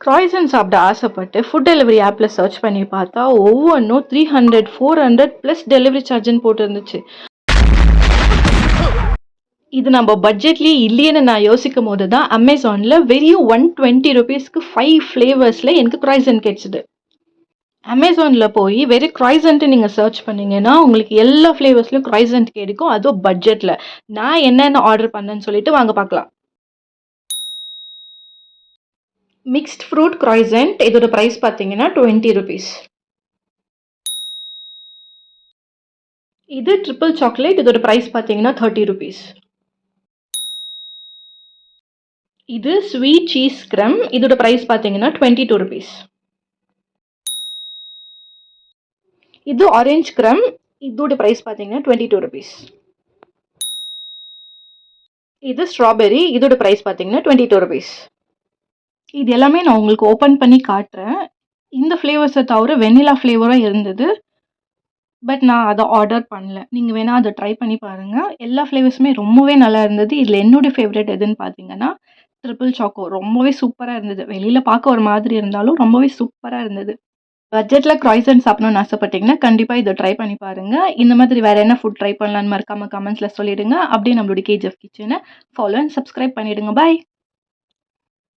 க்ராய்சன்ட் சாப்பிட ஆசைப்பட்டு food delivery ஆப்பில் சர்ச் பண்ணி பார்த்தா ஒவ்வொன்றும் 300 400 ப்ளஸ் டெலிவரி சார்ஜுன்னு போட்டிருந்துச்சு. இது நம்ம பட்ஜெட்லேயே இல்லையேன்னு நான் யோசிக்கும் போது தான் அமேசானில் வெறும் 120 ருபீஸ்க்கு 5 ஃப்ளேவர்ஸில் எனக்கு க்ராய்சன்ட் கிடைச்சிது. அமேசானில் போய் வெறும் க்ராய்சன்ட்டு நீங்கள் சர்ச் பண்ணீங்கன்னா உங்களுக்கு எல்லா ஃப்ளேவர்ஸ்லையும் க்ராய்சன்ட் கிடைக்கும், அதுவும் பட்ஜெட்டில். நான் என்னென்ன ஆர்டர் பண்ணேன்னு சொல்லிட்டு வாங்க பார்க்கலாம். மிக்ஸ்ட் ஃப்ரூட் க்ராய்சன்ட் இதோட ப்ரைஸ் பார்த்தீங்கன்னா 20 ருபீஸ். இது ட்ரிபிள் சாக்லேட் இதோட ப்ரைஸ் பார்த்தீங்கன்னா 30 ருபீஸ். இது ஸ்வீட் சீஸ் க்ரம் இதோட ப்ரைஸ் பார்த்தீங்கன்னா 22 ருபீஸ். இது ஆரஞ்ச் க்ரம் இதோட ப்ரைஸ் பார்த்தீங்கன்னா 22 ருபீஸ். இது ஸ்ட்ராபெரி இதோட ப்ரைஸ் பார்த்தீங்கன்னா 22 ருபீஸ். இது எல்லாமே நான் உங்களுக்கு ஓப்பன் பண்ணி காட்டுறேன். இந்த ஃப்ளேவர்ஸை தவிர வெனிலா ஃப்ளேவரும் இருந்தது. பட் நான் அதை ஆர்டர் பண்ணல. நீங்கள் வேணால் அதை ட்ரை பண்ணி பாருங்கள். எல்லா ஃப்ளேவர்ஸுமே ரொம்பவே நல்லா இருந்தது. இதில் என்னுடைய ஃபேவரட் எதுன்னு பார்த்தீங்கன்னா ட்ரிபிள் சாக்கோ ரொம்பவே சூப்பராக இருந்தது. வெளியில் பார்க்க ஒரு மாதிரி இருந்தாலும் ரொம்பவே சூப்பராக இருந்தது. பட்ஜெட்டில் க்ராய்சன்ட் சாப்பிடணும்னு ஆசைப்பட்டீங்கன்னா கண்டிப்பாக இதை ட்ரை பண்ணி பாருங்கள். இந்த மாதிரி வேறு என்ன ஃபுட் ட்ரை பண்ணலான்னு மறக்காமல் கமெண்ட்ஸில் சொல்லிவிடுங்க. அப்படியே நம்மளுடைய கேஜிஎஃப் கிச்சனை ஃபாலோ அண்ட் சப்ஸ்கிரைப் பண்ணிவிடுங்க. பாய்.